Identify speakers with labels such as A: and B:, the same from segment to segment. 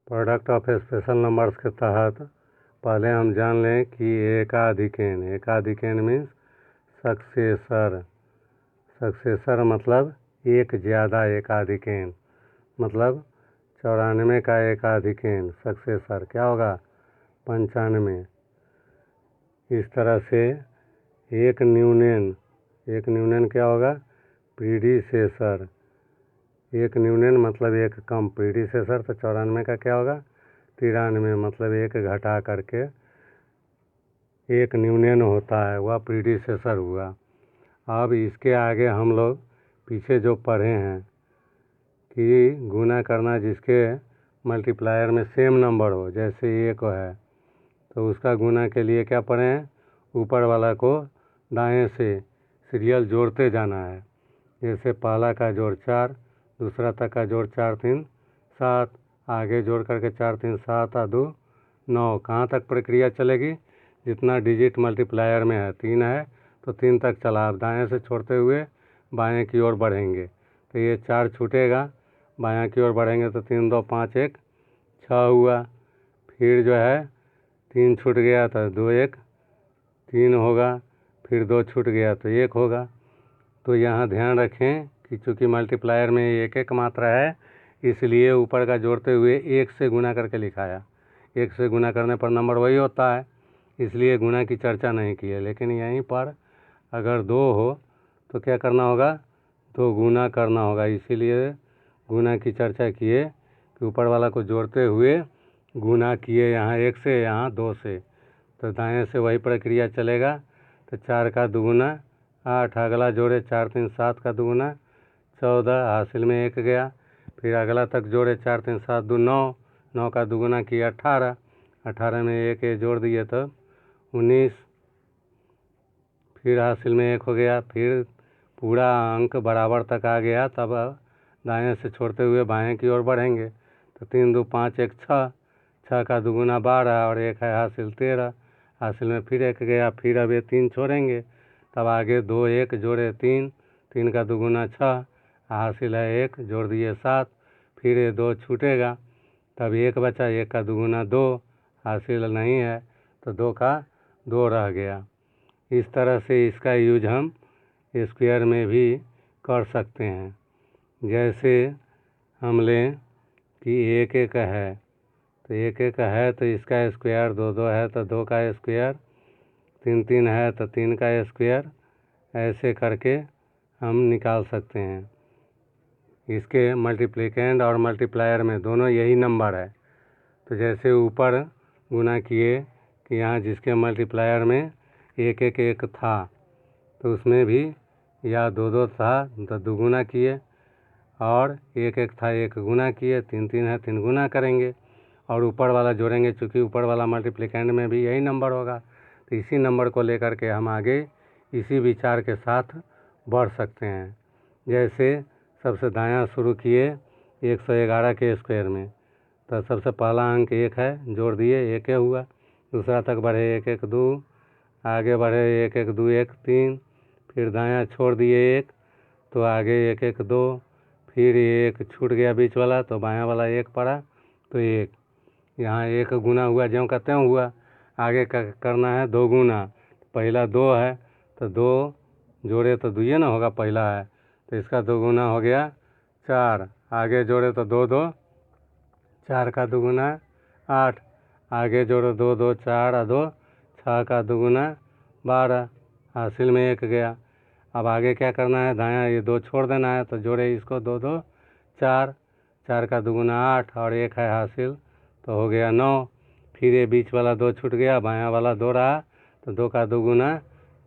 A: Product of special numbers के तहत पहले हम जान लें कि एकाधिकेन मीन्स सक्सेसर मतलब एक ज़्यादा, एकाधिकेन मतलब 94 का एकाधिकेन, सक्सेसर क्या होगा 95। इस तरह से एक न्यूनेन क्या होगा प्रीडिसेसर, एक न्यूनेन मतलब एक कम, प्रीडिसेसर तो 94 का क्या होगा 93, मतलब एक घटा करके एक न्यूनेन होता है, वह प्रीडिसेसर हुआ। अब इसके आगे हम लोग पीछे जो पढ़े हैं कि गुना करना जिसके मल्टीप्लायर में सेम नंबर हो, जैसे एक है तो उसका गुना के लिए क्या पढ़े हैं, ऊपर वाला को दाएं से सीरियल जोड़ते जाना है। जैसे पहला का जोड़ 4, दूसरा तक का जोड़ 4 3 7, आगे जोड़ करके 4 3 7 और 2 9। कहाँ तक प्रक्रिया चलेगी, जितना डिजिट मल्टीप्लायर में है 3 है तो 3 तक चला। आप दाएं से छोड़ते हुए बाएं की ओर बढ़ेंगे तो ये 4 छूटेगा, बाएं की ओर बढ़ेंगे तो 3 2 5 1 6 हुआ। फिर जो है 3 छूट गया तो 2 1 3 होगा, फिर 2 छूट गया तो 1 होगा। तो यहाँ ध्यान रखें कि चूँकि मल्टीप्लायर में एक एक मात्रा है, इसलिए ऊपर का जोड़ते हुए 1 से गुना करके लिखाया। 1 से गुना करने पर नंबर वही होता है, इसलिए गुना की चर्चा नहीं की है। लेकिन यहीं पर अगर 2 हो तो क्या करना होगा, 2 गुना करना होगा, इसीलिए गुना की चर्चा किए कि ऊपर वाला को जोड़ते हुए गुना किए, यहाँ 1 से यहाँ 2 से, तो दाएं से वही प्रक्रिया चलेगा। तो 4 का दुगुना 8, अगला जोड़े 4 3 7 का दुगुना 14, हासिल में 1 गया। फिर अगला तक जोड़े 4 3 7 2 9, 9 का दुगुना किया 18, 18 में 1 जोड़ दिए तो 19, फिर हासिल में 1 हो गया। फिर पूरा अंक बराबर तक आ गया, तब दाएं से छोड़ते हुए बाएं की ओर बढ़ेंगे तो 3 2 5 1 6, 6 का दुगुना 12 और 1 है हासिल 13, हासिल में फिर 1 गया। फिर अब ये 3 छोड़ेंगे, तब आगे 2 1 जोड़े 3, 3 का दुगुना 6, हासिल है 1 जोड़ दिए 7, फिर ये 2 छूटेगा, तब 1 बचा, 1 का दुगुना 2, हासिल नहीं है तो 2 का 2 रह गया। इस तरह से इसका यूज हम स्क्वायर में भी कर सकते हैं। जैसे हम लें कि 1 1 है तो 1 1 है तो इसका स्क्वायर 2 2 है तो 2 का स्क्वायर, 3 3 है तो 3 का स्क्वायर, ऐसे करके हम निकाल सकते हैं। इसके मल्टीप्लिकेंड और मल्टीप्लायर में दोनों यही नंबर है। तो जैसे ऊपर गुना किए कि यहाँ जिसके मल्टीप्लायर में 1 1 1 था तो उसमें भी या 2 2 था तो दुगुना किए, और 1 1 था 1 गुना किए, 3 3 है 3 गुना करेंगे और ऊपर वाला जोड़ेंगे। चूँकि ऊपर वाला मल्टीप्लिकेंड में भी यही नंबर होगा, तो इसी नंबर को लेकर के हम आगे इसी विचार के साथ बढ़ सकते हैं। जैसे सबसे दायां शुरू किए 111 के स्क्वायर में, तो सबसे पहला अंक 1 है, जोड़ दिए 1 हुआ। दूसरा तक बढ़े 1 1 2, आगे बढ़े 1 1 2 1 3, फिर दायां छोड़ दिए 1 तो आगे 1 1 2, फिर 1 छूट गया बीच वाला तो बायां वाला 1 पड़ा तो 1, यहाँ 1 गुना हुआ, ज्यों का त्यों हुआ। आगे का करना है 2 गुना, पहला 2 है तो 2 जोड़े तो 2 ना होगा, पहला है तो इसका 2 गुना हो गया 4, आगे जोड़े तो 2 2, 4 का दुगुना 8, आगे जोड़ो 2 2 4 और 2, 6 का दुगुना 12, हासिल में 1 गया। अब आगे क्या करना है, दायां ये 2 छोड़ देना है तो जोड़े इसको 2 2 4, 4 का दुगुना 8 और 1 है हासिल तो हो गया 9। फिर ये बीच वाला 2 छूट गया, बायां वाला 2 रहा तो 2 का दुगुना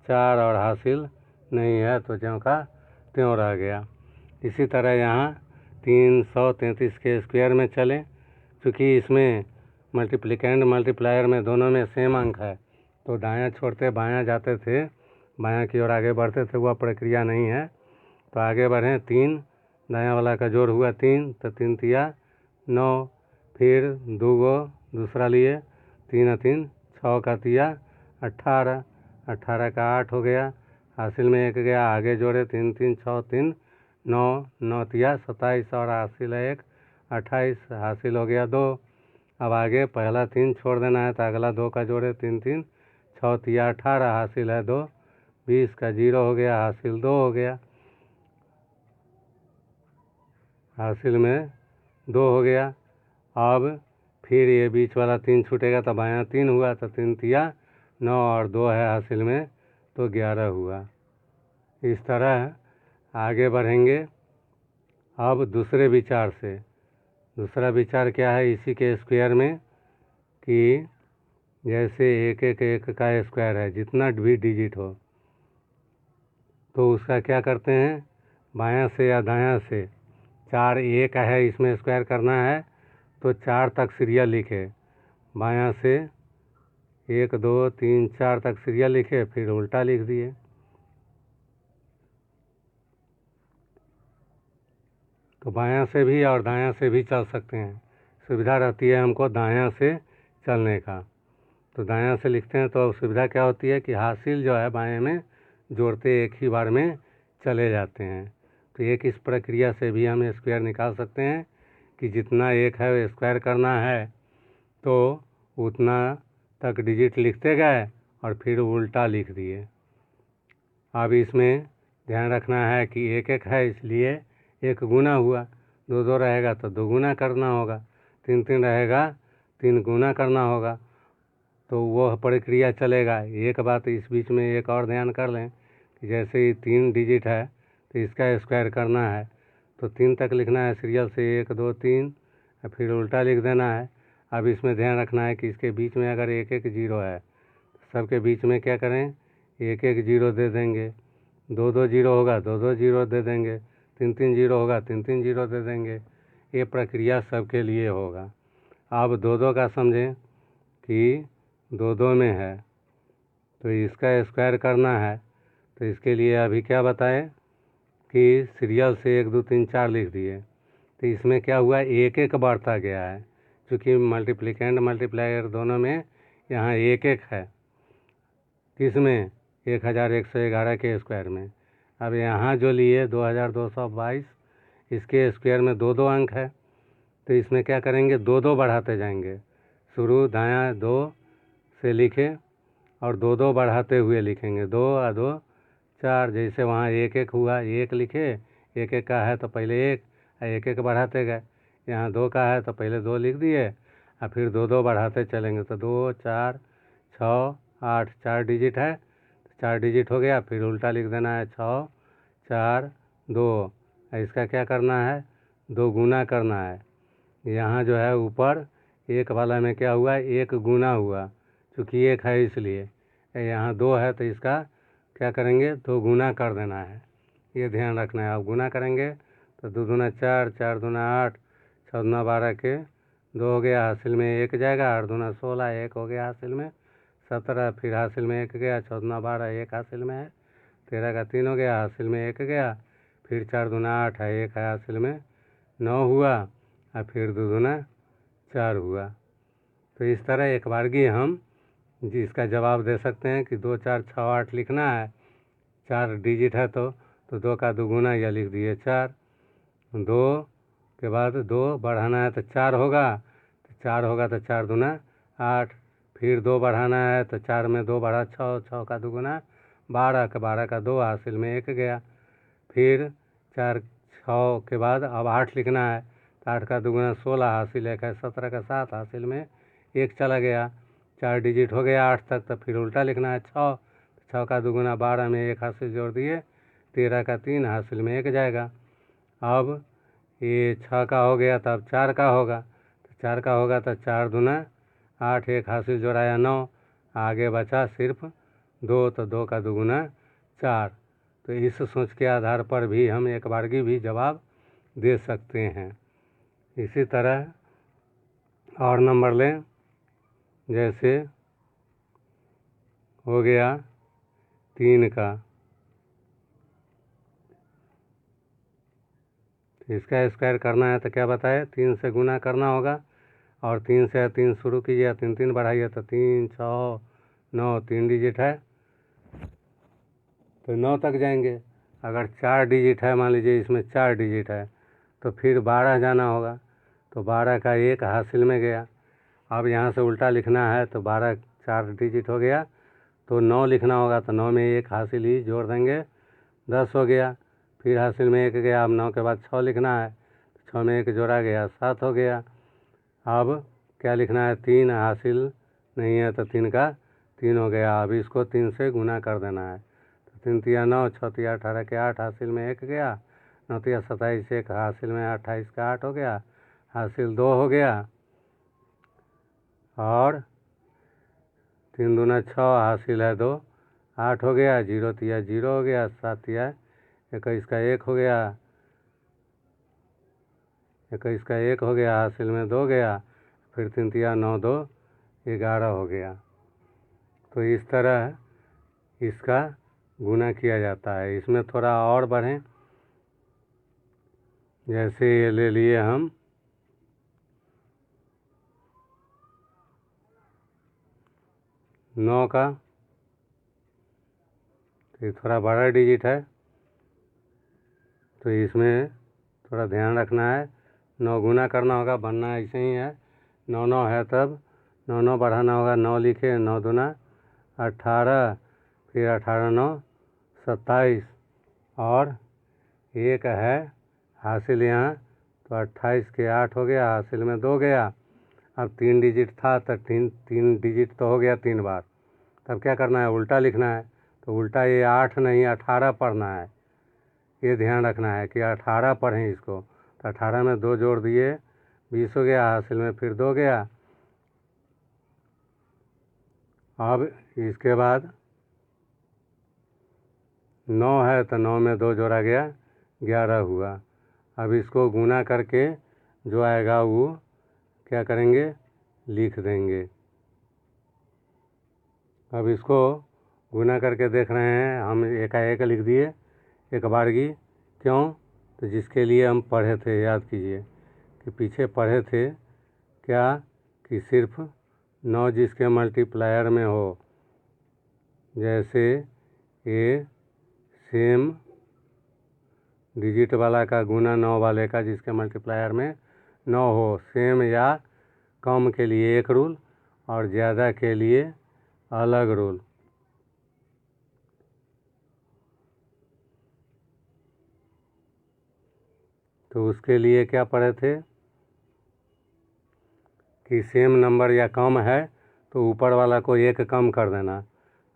A: 4 और हासिल नहीं है तो ज्यों का त्यों रह गया। इसी तरह यहाँ 333 के स्क्वायर में चले, चूँकि इसमें मल्टीप्लिकेंड मल्टीप्लायर में दोनों में सेम अंक है तो दायां छोड़ते बायां जाते थे, बायां की ओर आगे बढ़ते थे, वह प्रक्रिया नहीं है। तो आगे बढ़ें 3, दायां वाला का जोड़ हुआ 3 तो 3 तिया 9, फिर 2 गो दूसरा लिए 3 3 6 का तिया 18, 18 का 8 हो गया, हासिल में 1 गया। आगे जोड़े 3 3 6 3 9, 9 तिया 27 और हासिल है 1 28, हासिल हो गया 2। अब आगे पहला 3 छोड़ देना है तो अगला 2 का जोड़े 3 3 6 तिया 18 हासिल है 2, 20 का 0 हो गया, हासिल 2 हो गया, हासिल में 2 हो गया। अब फिर ये बीच वाला 3 छूटेगा तो बायां 3 हुआ, तो 3 तिया 9 और 2 है हासिल में तो 11 हुआ। इस तरह आगे बढ़ेंगे। अब दूसरे विचार से, दूसरा विचार क्या है इसी के स्क्वायर में, कि जैसे एक एक एक का स्क्वायर है, जितना भी डिजिट हो तो उसका क्या करते हैं, बायां से या दायां से 4 एक है इसमें स्क्वायर करना है तो 4 तक सीरियल लिखे, बायां से 1 2 3 4 तक सीरियल लिखे, फिर उल्टा लिख दिए। तो बायां से भी और दायां से भी चल सकते हैं, सुविधा रहती है हमको दायां से चलने का। तो दायां से लिखते हैं तो सुविधा क्या होती है कि हासिल जो है बाएं में जोड़ते एक ही बार में चले जाते हैं। तो एक इस प्रक्रिया से भी हम स्क्वायर निकाल सकते हैं कि जितना एक है स्क्वायर करना है तो उतना तक डिजिट लिखते गए और फिर उल्टा लिख दिए। अब इसमें ध्यान रखना है कि एक एक है इसलिए एक गुना हुआ, 2 2 रहेगा तो 2 गुना करना होगा, 3 3 रहेगा 3 गुना करना होगा, तो वह प्रक्रिया चलेगा। एक बात इस बीच में एक और ध्यान कर लें कि जैसे ही 3 डिजिट है तो इसका स्क्वायर करना है तो 3 तक लिखना है सीरियल से 1 2 3, फिर उल्टा लिख देना है। अब इसमें ध्यान रखना है कि इसके बीच में अगर एक एक जीरो है तो सबके बीच में क्या करें, एक एक जीरो दे देंगे, 2 2 जीरो होगा 2 2 जीरो दे देंगे, 3 3 जीरो होगा 3 3 जीरो दे देंगे। ये प्रक्रिया सबके लिए होगा। अब 2 2 का समझें कि 2 2 में है तो इसका स्क्वायर करना है, तो इसके लिए अभी क्या बताएं कि सीरियल से 1 2 3 4 लिख दिए, तो इसमें क्या हुआ एक एक बढ़ता गया है, क्योंकि मल्टीप्लिकेंड मल्टीप्लायर दोनों में यहाँ एक एक है, किस में 1111 के स्क्वायर में। अब यहाँ जो लिए 2222 इसके स्क्वायर में 2 2 अंक है, तो इसमें क्या करेंगे 2 2 बढ़ाते जाएंगे, शुरू दायां 2 से लिखे और 2 2 बढ़ाते हुए लिखेंगे, 2 और 2 4, जैसे वहाँ एक एक हुआ एक लिखे, एक एक का है तो पहले एक एक बढ़ाते गए, यहाँ 2 का है तो पहले 2 लिख दिए और फिर 2 2 बढ़ाते चलेंगे, तो 2 4 6 8 4 डिजिट है तो 4 डिजिट हो गया, फिर उल्टा लिख देना है 6 4 2। इसका क्या करना है 2 गुना करना है, यहाँ जो है ऊपर एक वाला में क्या हुआ एक गुना हुआ, चूँकि एक है इसलिए, यहाँ 2 है तो इसका क्या करेंगे 2 गुना कर देना है, ये ध्यान रखना है। अब गुना करेंगे तो 2 दूना 4 4 दूना 8 6 दूना 12 के 2 हो गया, हासिल में 1 जाएगा, 8 दूना 16 1 हो गया हासिल में 17, फिर हासिल में 1 गया, 6 दूना 12 1 हासिल में है, 13 का 3 हो गया, हासिल में 1 गया, फिर 4 दूना 8 है 1 है हासिल में 9 हुआ और फिर 2 दूना 4 हुआ। तो इस तरह एक बारगी हम जिसका जवाब दे सकते हैं कि 2 4 6 8 लिखना है, 4 डिजिट है तो 2 का 2 गुना या लिख दिए 4, 2 के बाद 2 बढ़ाना है तो 4 होगा, तो 4 होगा तो 4 दूना 8, फिर 2 बढ़ाना है तो 4 में 2 बढ़ा 6 6 का 2 गुना 12 का 2 हासिल में 1 गया, फिर 4 6 के बाद अब 8 लिखना है तो 8 का 2 गुना 16 हासिल 1 है, 17 का 7 हासिल में 1 चला गया, 4 डिजिट हो गया 8 तक, तो फिर उल्टा लिखना है 6, 6 का 2 गुना 12 में 1 हासिल जोड़ दिए, 13 का 3 हासिल में 1 जाएगा। अब ये 6 का हो गया तो अब 4 का होगा, तो 4 का होगा तो 4 दूना 8 1 हासिल जोड़ाया 9, आगे बचा सिर्फ 2, तो 2 का 2 गुना 4। तो इस सोच के आधार पर भी हम एक बारगी भी जवाब दे सकते हैं। इसी तरह और नंबर लें, जैसे हो गया 3 का, तो इसका स्क्वायर करना है तो क्या बताए 3 से गुना करना होगा और 3 से 3 शुरू कीजिए, 3 3 बढ़ाइए तो 3 6 9 3 डिजिट है तो 9 तक जाएंगे। अगर 4 डिजिट है, मान लीजिए इसमें 4 डिजिट है तो फिर 12 जाना होगा, तो 12 का 1 हासिल में गया, अब यहाँ से उल्टा लिखना है तो 12 4 डिजिट हो गया, तो 9 लिखना होगा तो 9 में एक हासिल ही जोड़ देंगे, 10 हो गया। फिर हासिल में 1 गया, अब 9 के बाद 6 लिखना है, 6 में 1 जोड़ा गया, 7 हो गया। अब क्या लिखना है, 3 हासिल नहीं है तो 3 का 3 हो गया। अब इसको 3 से गुना कर देना है, तो 3 तिया 9, 6 तिया 18 के 8, हासिल में 1 गया, 9 तिया 27, 1 हासिल में 28 का 8 हो गया, हासिल 2 हो गया। और 3 दूना 6, हासिल है 2, 8 हो गया, 0 तिया 0 हो गया, 7 तिया 21 का 1 हो गया, 21 का 1 हो गया, हासिल में 2 गया, फिर 3 तिया 9 2 11 हो गया। तो इस तरह इसका गुना किया जाता है। इसमें थोड़ा और बढ़ें, जैसे ये ले लिए हम 9 का, तो ये थोड़ा बड़ा डिजिट है, तो इसमें थोड़ा ध्यान रखना है, 9 गुना करना होगा, बनना ऐसे ही है, 9 9 है तब 9 9 बढ़ाना होगा, 9 लिखे, 9 दूना 18, फिर 18 9 27, और 1 है हासिल यहाँ, तो 28 के 8 हो गया, हासिल में 2 गया। अब 3 डिजिट था तो 3 डिजिट तो हो गया 3 बार, तब क्या करना है, उल्टा लिखना है। तो उल्टा ये 8 नहीं 18 पढ़ना है, ये ध्यान रखना है कि 18 पढ़ें इसको। तो 18 में 2 जोड़ दिए, 20 हो गया, हासिल में फिर 2 गया। अब इसके बाद 9 है तो 9 में 2 जोड़ा गया, 11 हुआ। अब इसको गुना करके जो आएगा वो क्या करेंगे, लिख देंगे। अब इसको गुना करके देख रहे हैं हम, एकाएक लिख दिए एक बारगी, क्यों, तो जिसके लिए हम पढ़े थे, याद कीजिए कि पीछे पढ़े थे क्या, कि सिर्फ 9 जिसके मल्टीप्लायर में हो, जैसे ये सेम डिजिट वाला का गुना 9 वाले का जिसके मल्टीप्लायर में 9 हो, सेम या कम के लिए एक रूल और ज़्यादा के लिए अलग रूल। तो उसके लिए क्या पढ़े थे कि सेम नंबर या कम है तो ऊपर वाला को एक कम कर देना।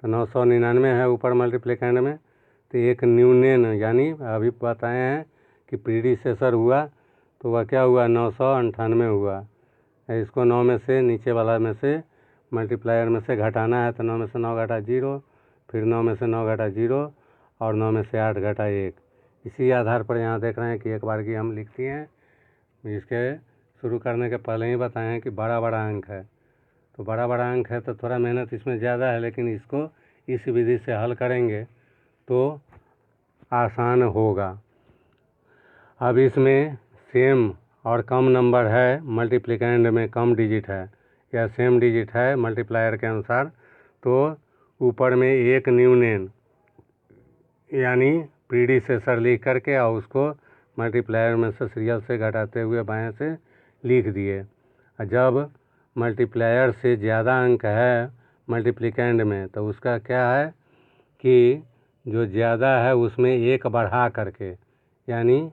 A: तो 999 है ऊपर मल्टीप्लिकेंड में, तो एक न्यूनेन यानी अभी बताए हैं कि प्रीडिसेसर हुआ, तो वह क्या हुआ, 998 हुआ। इसको 9 में से नीचे वाला में से मल्टीप्लायर में से घटाना है, तो 9 में से 9 घटा 0, फिर 9 में से 9 घटा 0, और 9 में से 8 घटा 1। इसी आधार पर यहाँ देख रहे हैं कि एक बार की हम लिखती हैं, इसके शुरू करने के पहले ही बताए हैं कि बड़ा बड़ा अंक है, तो बड़ा बड़ा अंक है तो थोड़ा मेहनत इसमें ज़्यादा है, लेकिन इसको इस विधि से हल करेंगे तो आसान होगा। अब इसमें सेम और कम नंबर है, मल्टीप्लिकेंड में कम डिजिट है या सेम डिजिट है मल्टीप्लायर के अनुसार, तो ऊपर में एक न्यूनेन यानी प्रीडिसेसर लिख करके और उसको मल्टीप्लायर में से सीरियल से घटाते हुए बाएं से लिख दिए। जब मल्टीप्लायर से ज़्यादा अंक है मल्टीप्लिकेंड में, तो उसका क्या है कि जो ज़्यादा है उसमें एक बढ़ा करके, यानी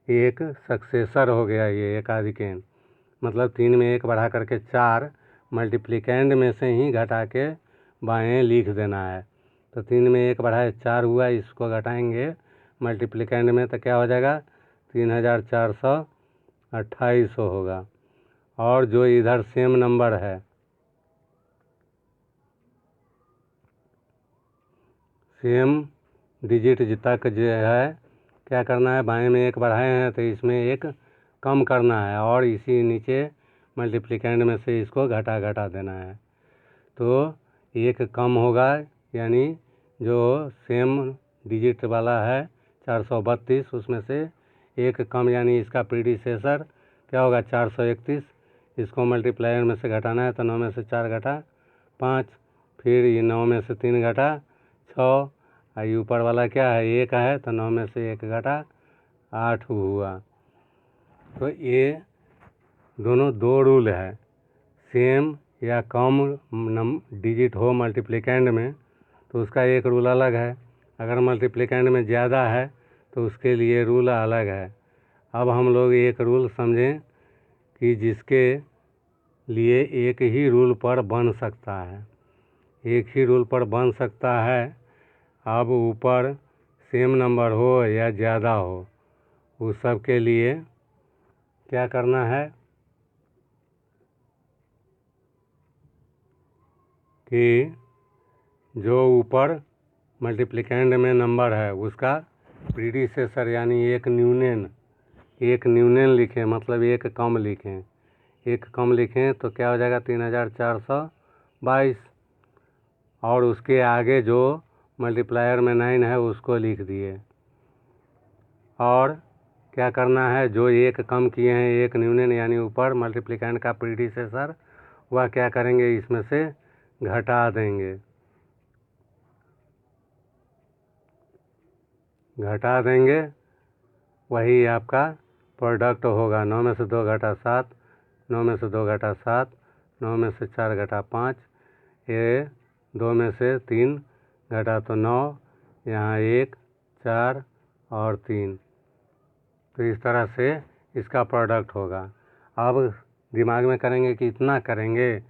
A: एक सक्सेसर हो गया, ये एकाधिकेंड, मतलब 3 में 1 बढ़ा करके 4 मल्टीप्लिकेंड में से ही घटा के बाएँ लिख देना है। तो 3 में 1 बढ़ाए 4 हुआ, इसको घटाएंगे मल्टीप्लिकेंड में तो क्या हो जाएगा, 3428 होगा। और जो इधर सेम नंबर है, सेम डिजिट तक जो है क्या करना है, बाएं में 1 बढ़ाए हैं तो इसमें 1 कम करना है, और इसी नीचे मल्टीप्लिकेंड में से इसको घटा घटा देना है। तो 1 कम होगा, यानी जो सेम डिजिट वाला है 432, उसमें से 1 कम, यानी इसका प्रीडिसेसर क्या होगा 431। इसको मल्टीप्लायर में से घटाना है, तो 9 में से 4 घटा 5, फिर ये 9 में से 3 घटा 6, ये ऊपर वाला क्या है 1 है, तो 9 में से 1 घटा 8 हुआ। तो ये दोनों 2 रूल है, सेम या कम डिजिट हो मल्टीप्लिकेंड में तो उसका एक रूल अलग है। अगर मल्टीप्लिकेंड में ज़्यादा है तो उसके लिए रूल अलग है। अब हम लोग एक रूल समझें कि जिसके लिए एक ही रूल पर बन सकता है, एक ही रूल पर बन सकता है। अब ऊपर सेम नंबर हो या ज़्यादा हो, उस सब के लिए क्या करना है कि जो ऊपर मल्टीप्लिकेंड में नंबर है उसका प्रीडिसेसर यानी एक न्यूनेन लिखें, मतलब एक कम लिखें। एक कम लिखें तो क्या हो जाएगा 3422, और उसके आगे जो मल्टीप्लायर में 9 है उसको लिख दिए। और क्या करना है, जो एक कम किए हैं एक न्यूनेन यानी ऊपर मल्टीप्लिकेंड का प्रीडिसेसर, वह क्या करेंगे इसमें से घटा देंगे। वही आपका प्रोडक्ट होगा। 9 में से 2 घटा 7, 9 में से 2 घटा 7, 9 में से 4 घटा 5, ये 2 में से 3 घटा तो 9, यहाँ 1 4 और 3। तो इस तरह से इसका प्रोडक्ट होगा। अब दिमाग में करेंगे कि इतना करेंगे,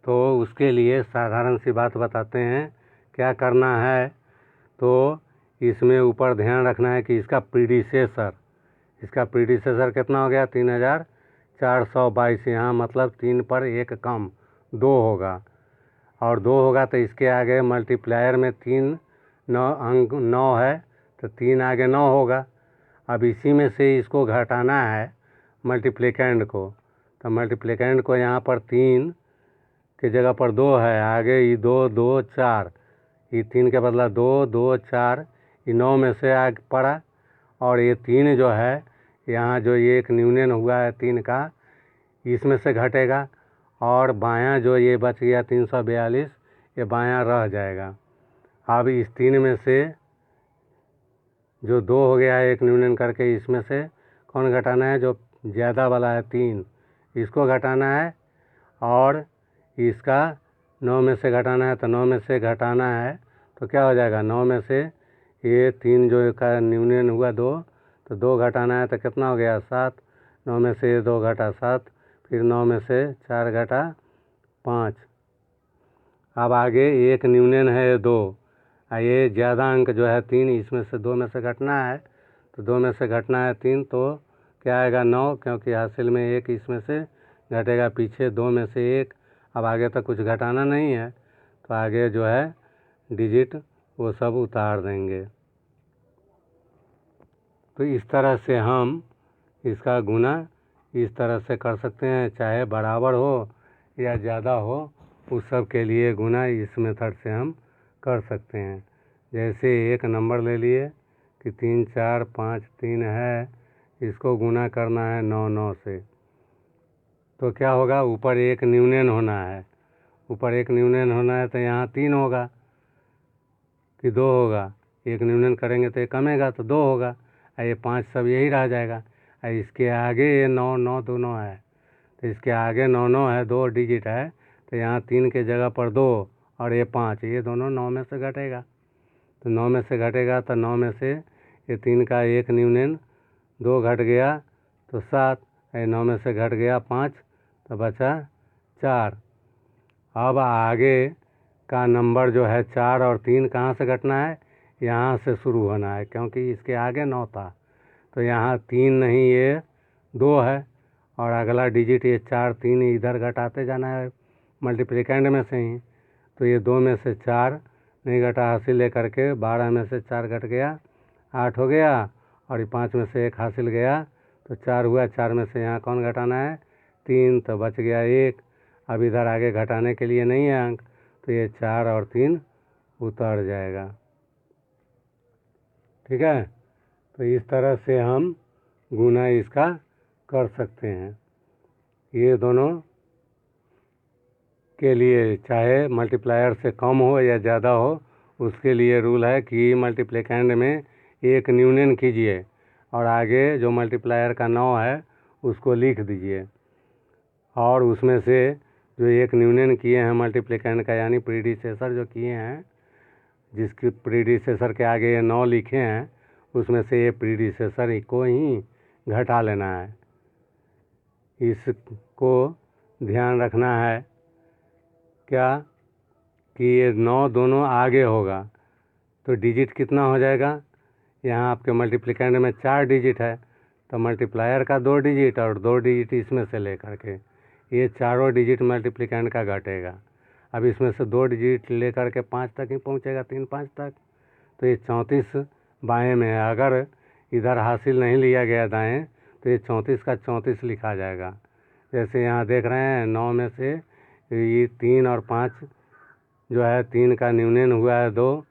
A: तो उसके लिए साधारण सी बात बताते हैं क्या करना है। तो इसमें ऊपर ध्यान रखना है कि इसका प्रीडिसेसर कितना हो गया 3422, यहाँ मतलब 3 पर 1 कम 2 होगा, और 2 होगा तो इसके आगे मल्टीप्लायर में 3 अंक 9 है तो 3 आगे 9 होगा। अब इसी में से इसको घटाना है मल्टीप्लिकेंड को, तो मल्टीप्लिकेंड को यहाँ पर 3 की जगह पर 2 है, आगे ये 2 2 4, ये 3 के बदला 2 2 4, ये 9 में से आगे पड़ा, और ये 3 जो है यहाँ जो ये एक न्यूनेन हुआ है 3 का, इसमें से घटेगा, और बायां जो ये बच गया 342, ये बायां रह जाएगा। अब इस 3 में से जो 2 हो गया है एक न्यूनन करके, इसमें से कौन घटाना है, जो ज़्यादा वाला है 3, इसको घटाना है, और इसका 9 में से घटाना है, तो 9 में से घटाना है तो क्या हो जाएगा 9 में से ये 3 जो का न्यूनन हुआ 2, तो 2 घटाना है तो कितना हो गया 7, 9 में से ये 2 घटा 7, फिर 9 में से 4 घटा 5। अब आगे एक न्यूनन है 2, ये ज़्यादा अंक जो है 3, इसमें से 2 में से घटना है, तो 2 में से घटना है 3, तो क्या आएगा 9, क्योंकि हासिल में 1 इसमें से घटेगा, पीछे 2 में से 1। अब आगे तक कुछ घटाना नहीं है, तो आगे जो है डिजिट वो सब उतार देंगे। तो इस तरह से हम इसका गुना इस तरह से कर सकते हैं, चाहे बराबर हो या ज़्यादा हो, उस सब के लिए गुना इस मेथड से हम कर सकते हैं। जैसे एक नंबर ले लिए कि 3 4 5 3 है, इसको गुना करना है 9 9 से, तो क्या होगा, ऊपर एक न्यूनन होना है, ऊपर एक न्यूनन होना है तो यहाँ 3 होगा कि 2 होगा, एक न्यूनन करेंगे तो ये कमेगा तो 2 होगा, ये 5 सब यही रह जाएगा। इसके आगे ये 9 9 दोनों है, तो इसके आगे 9 9 है, 2 डिजिट है, तो यहाँ 3 के जगह पर 2 और ये 5, ये दोनों 9 में से घटेगा, तो 9 में से घटेगा तो 9 में से ये 3 का एक न्यूनन 2 घट गया तो 7, ये 9 में से घट गया 5 तो बचा 4। अब आगे का नंबर जो है 4 और 3 कहाँ से घटना है, यहाँ से शुरू होना है, क्योंकि इसके आगे 9 था, तो यहाँ 3 नहीं ये 2 है, और अगला डिजिट ये 4 3 इधर घटाते जाना है मल्टीप्लिकेंड में से ही, तो ये 2 में से 4 नहीं घटा, हासिल लेकर के 12 में से 4 घट गया 8 हो गया, और ये 5 में से 1 हासिल गया तो 4 हुआ, 4 में से यहाँ कौन घटाना है 3, तो बच गया 1। अब इधर आगे घटाने के लिए नहीं है अंक, तो ये 4 और 3 उतर जाएगा। ठीक है, तो इस तरह से हम गुना इसका कर सकते हैं। ये दोनों के लिए चाहे मल्टीप्लायर से कम हो या ज़्यादा हो, उसके लिए रूल है कि मल्टीप्लिकेंड में एक न्यूनन कीजिए, और आगे जो मल्टीप्लायर का 9 है उसको लिख दीजिए, और उसमें से जो एक न्यूनन किए हैं मल्टीप्लिकेंड का, यानी प्रीडिसेसर जो किए हैं, जिसके प्रीडिसेसर के आगे ये 9 लिखे हैं, उसमें से ये प्रीडिसेसर को ही घटा लेना है। इसको ध्यान रखना है क्या कि ये 9 दोनों आगे होगा, तो डिजिट कितना हो जाएगा। यहाँ आपके मल्टीप्लिकेंड में 4 डिजिट है, तो मल्टीप्लायर का 2 डिजिट और 2 डिजिट इसमें से लेकर के ये चारों डिजिट मल्टीप्लिकेंड का घटेगा। अब इसमें से 2 डिजिट लेकर के 5 तक ही पहुँचेगा, 3 5 तक, तो ये 34 बाएँ में है। अगर इधर हासिल नहीं लिया गया दाएँ, तो ये 34 का 34 लिखा जाएगा। जैसे यहाँ देख रहे हैं 9 में से ये 3 और 5 जो है, 3 का न्यूनन हुआ है 2,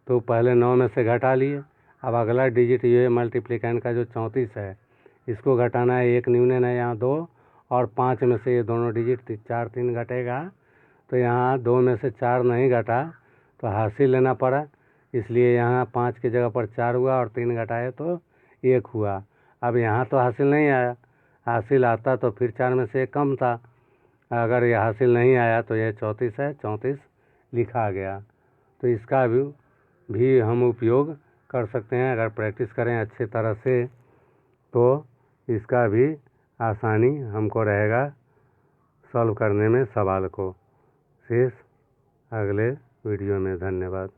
A: तो पहले 9 में से घटा लिए। अब अगला डिजिट ये मल्टीप्लिकेंड का जो 34 है, इसको घटाना है। एक न्यूनन है यहाँ 2, और 5 में से ये दोनों डिजिट 4 3 घटेगा, तो यहाँ 2 में से 4 नहीं घटा तो हासिल लेना पड़ा, इसलिए यहाँ 5 की जगह पर 4 हुआ और 3 घटाए तो 1 हुआ। अब यहाँ तो हासिल नहीं आया, हासिल आता तो फिर 4 में से 1 कम था। अगर ये हासिल नहीं आया तो ये 34 है, 34 लिखा गया। तो इसका भी हम उपयोग कर सकते हैं। अगर प्रैक्टिस करें अच्छी तरह से तो इसका भी आसानी हमको रहेगा सॉल्व करने में सवाल को। शेष अगले वीडियो में। धन्यवाद।